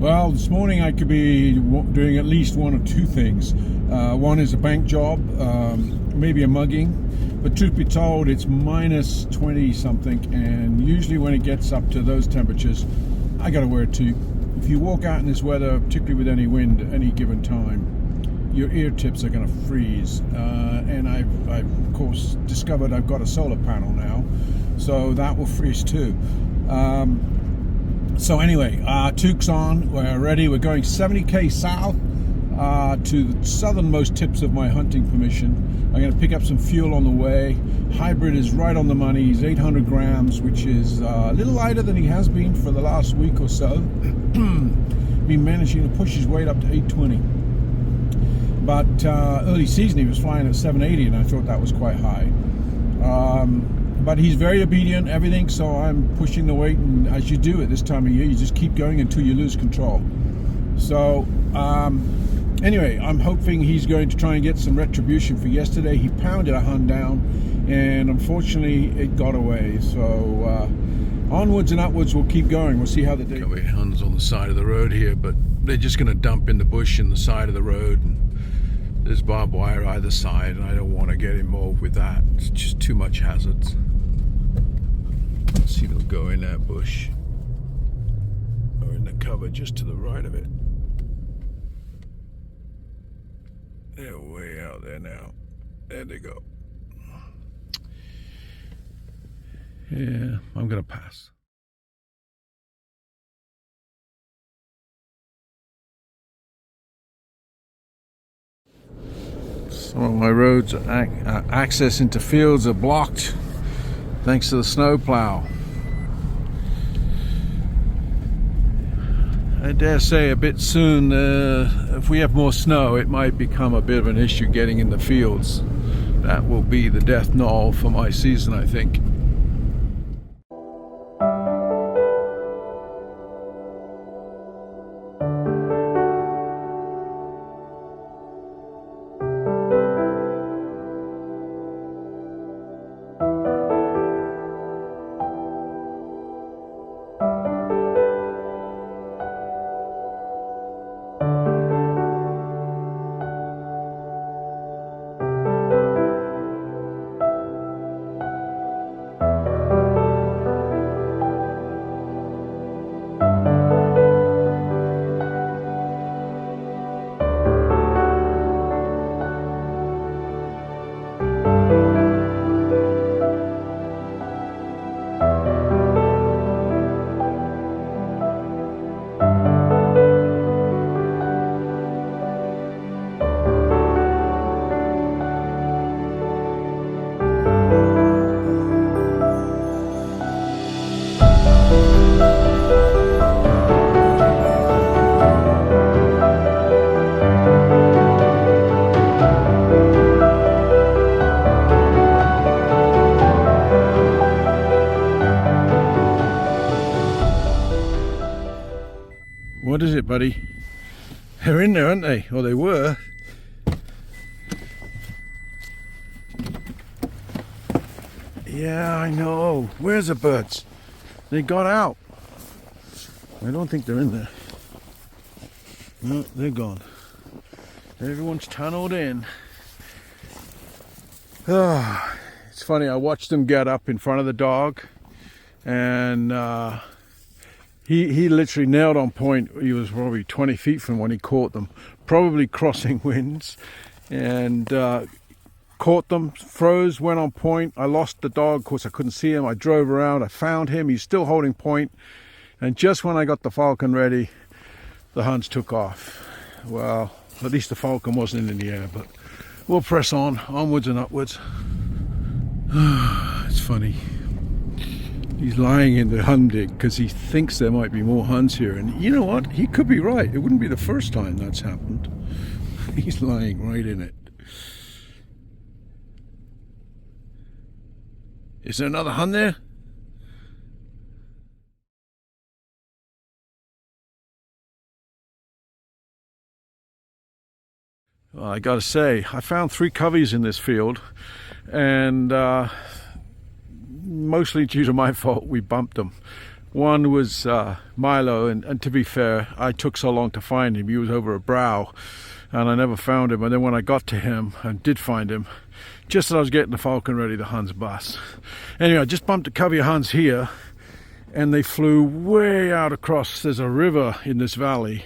Well, this morning I could be doing at least one of two things. One is a bank job, maybe a mugging, but truth be told, it's minus 20 something, and usually when it gets up to those temperatures, I gotta wear a toque. If you walk out in this weather, particularly with any wind at any given time, your ear tips are gonna freeze. And I've of course discovered I've got a solar panel now, so that will freeze too. So anyway, toques on, we're ready. We're going 70k south to the southernmost tips of my hunting permission. I'm going to pick up some fuel on the way. Hybrid is right on the money. He's 800 grams, which is a little lighter than he has been for the last week or so. Been managing to push his weight up to 820. But early season he was flying at 780, and I thought that was quite high. But he's very obedient, everything, so I'm pushing the weight, and as you do at this time of year, you just keep going until you lose control. So anyway, I'm hoping he's going to try and get some retribution for yesterday. He pounded a Hun down, and unfortunately it got away. So onwards and upwards, we'll keep going. We'll see how the day... Couple of Huns on the side of the road here, but they're just going to dump in the bush in the side of the road. And there's barbed wire either side, and I don't want to get involved with that. It's just too much hazards. See, they'll go in that bush or in the cover just to the right of it. They're way out there now. There they go. Yeah, I'm gonna pass. Some of my roads, access into fields are blocked thanks to the snow plow. I dare say a bit soon, if we have more snow, it might become a bit of an issue getting in the fields. That will be the death knell for my season, I think. What is it, buddy? They're in there, aren't they? Or they were. Yeah, I know. Where's the birds? They got out. I don't think they're in there. No, they're gone. Everyone's tunneled in. Oh, it's funny, I watched them get up in front of the dog, and he literally nailed on point. He was probably 20 feet from when he caught them, probably crossing winds, and caught them, froze, went on point. I lost the dog, of course I couldn't see him. I drove around, I found him, he's still holding point, and just when I got the falcon ready, the Huns took off. Well, at least the falcon wasn't in the air, but we'll press on, onwards and upwards. It's funny. He's lying in the Hun dig because he thinks there might be more Huns here, and you know what? He could be right. It wouldn't be the first time that's happened. He's lying right in it. Is there another Hun there? Well, I gotta say, I found 3 coveys in this field, and mostly due to my fault, we bumped them. One was Milo, and to be fair, I took so long to find him. He was over a brow, and I never found him. And then when I got to him and did find him, just as I was getting the falcon ready, the Huns bust. Anyway, I just bumped a covey of Huns here, and they flew way out across. There's a river in this valley,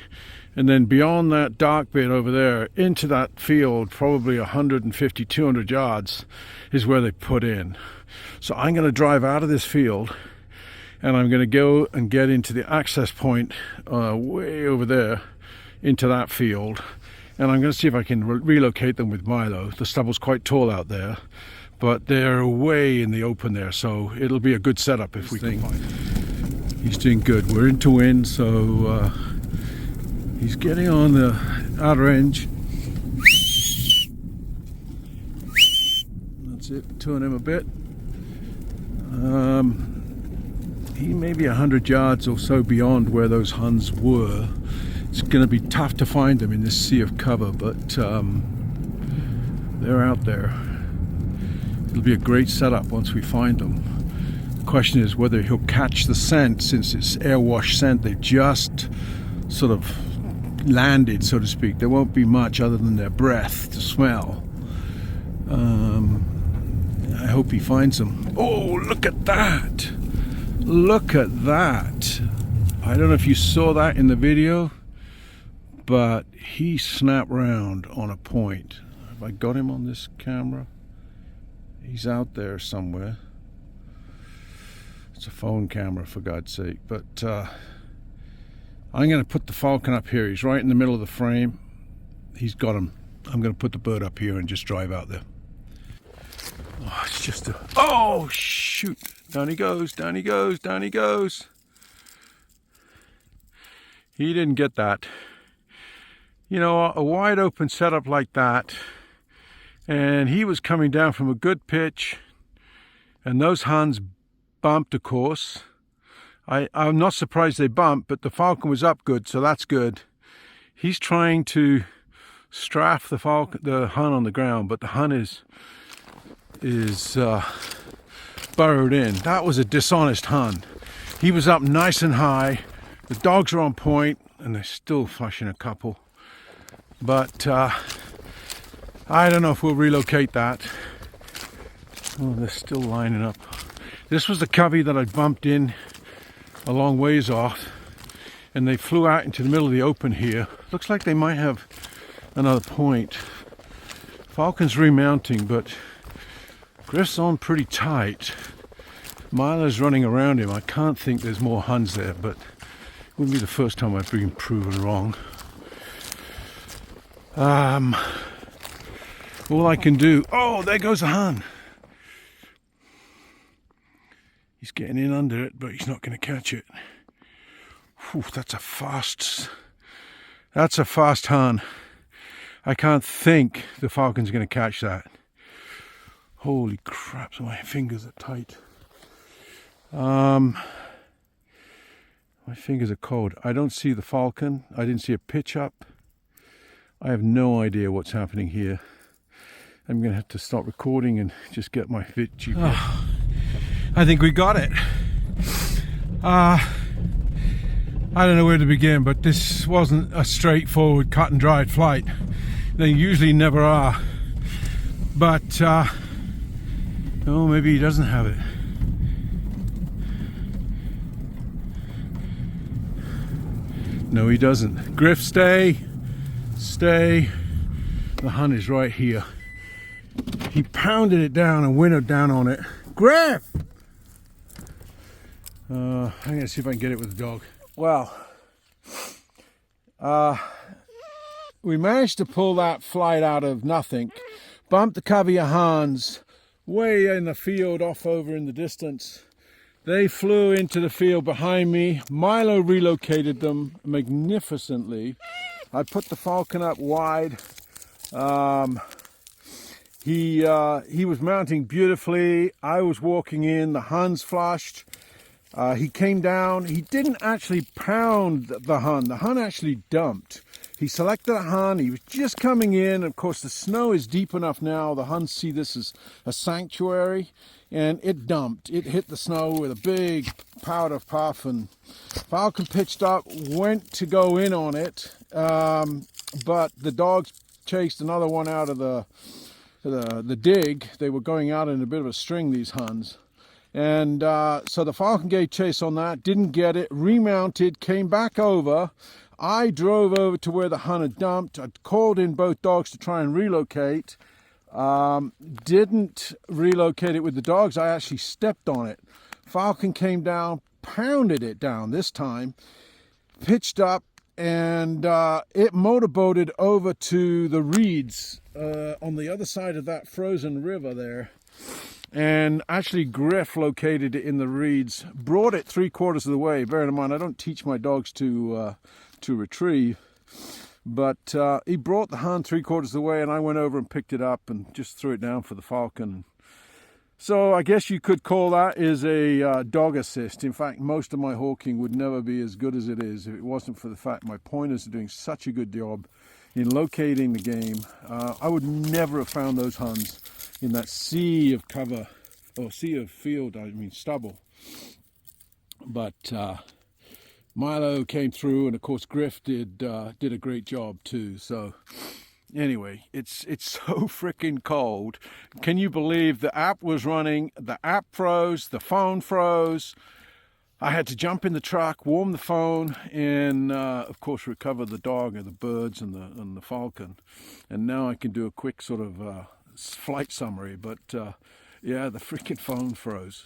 and then beyond that dark bit over there into that field, probably 150, 200 yards is where they put in. So I'm going to drive out of this field, and I'm going to go and get into the access point way over there into that field, and I'm going to see if I can relocate them with Milo. The stubble's quite tall out there, but they're way in the open there, so it'll be a good setup if we can find him. He's doing good. We're into wind, so he's getting on the outer edge. That's it, turn him a bit. He may be 100 yards or so beyond where those Huns were. It's going to be tough to find them in this sea of cover, but they're out there. It'll be a great setup once we find them. The question is whether he'll catch the scent, since it's airwash scent. They just sort of landed, so to speak. There won't be much other than their breath to smell. I hope he finds them. Oh, look at that! Look at that! I don't know if you saw that in the video, but he snapped round on a point. Have I got him on this camera? He's out there somewhere. It's a phone camera, for God's sake. But I'm going to put the falcon up here. He's right in the middle of the frame. He's got him. I'm going to put the bird up here and just drive out there. Oh, it's just a... Oh, shoot! Down he goes, down he goes, down he goes. He didn't get that. You know, a wide open setup like that, and he was coming down from a good pitch, and those Huns bumped, of course. I'm not surprised they bumped, but the falcon was up good, so that's good. He's trying to strafe the Hun on the ground, but the Hun is burrowed in. That was a dishonest Hun. He was up nice and high. The dogs are on point, and they're still flushing a couple. But I don't know if we'll relocate that. Oh, they're still lining up. This was the covey that I bumped in a long ways off, and they flew out into the middle of the open here. Looks like they might have another point. Falcon's remounting, but Griff's on pretty tight. Milo's running around him. I can't think there's more Huns there, but it wouldn't be the first time I've been proven wrong. All I can do... Oh, there goes a Hun. He's getting in under it, but he's not going to catch it. Whew, that's a fast Hun. I can't think the falcon's going to catch that. Holy crap, my fingers are tight. My fingers are cold. I don't see the falcon. I didn't see a pitch up. I have no idea what's happening here. I'm going to have to stop recording and just get my GPS. Oh, I think we got it. I don't know where to begin, but this wasn't a straightforward cut and dried flight. They usually never are. But, oh, maybe he doesn't have it. No, he doesn't. Griff, stay. Stay. The Hun is right here. He pounded it down and winnowed down on it. Griff! I'm going to see if I can get it with the dog. Well, we managed to pull that flight out of nothing. Bumped the covey of Huns way in the field off over in the distance. They flew into the field behind me. Milo relocated them magnificently. I put the falcon up wide. He was mounting beautifully. I was walking in. The Huns flushed. He came down. He didn't actually pound the Hun. The Hun actually dumped. He selected a Hun. He was just coming in. Of course, the snow is deep enough now. The Huns see this as a sanctuary, and it dumped. It hit the snow with a big powder puff, and falcon pitched up, went to go in on it, but the dogs chased another one out of the dig. They were going out in a bit of a string, these Huns. And so the falcon gave chase on that, didn't get it, remounted, came back over. I drove over to where the Hun had dumped. I called in both dogs to try and relocate. Didn't relocate it with the dogs. I actually stepped on it. Falcon came down, pounded it down this time, pitched up, and it motorboated over to the reeds on the other side of that frozen river there. And actually Griff located it in the reeds, brought it 3/4 of the way. Bear in mind, I don't teach my dogs to retrieve, but he brought the Hun 3/4 of the way, and I went over and picked it up and just threw it down for the falcon. So I guess you could call that is a dog assist. In fact, most of my hawking would never be as good as it is if it wasn't for the fact my pointers are doing such a good job in locating the game. I would never have found those Huns in that sea of cover, or sea of field, I mean stubble. But Milo came through, and of course Griff did a great job too. So anyway, it's so freaking cold. Can you believe the app was running? The app froze, the phone froze. I had to jump in the truck, warm the phone, and of course recover the dog and the birds and the falcon. And now I can do a quick sort of flight summary. But yeah, the freaking phone froze.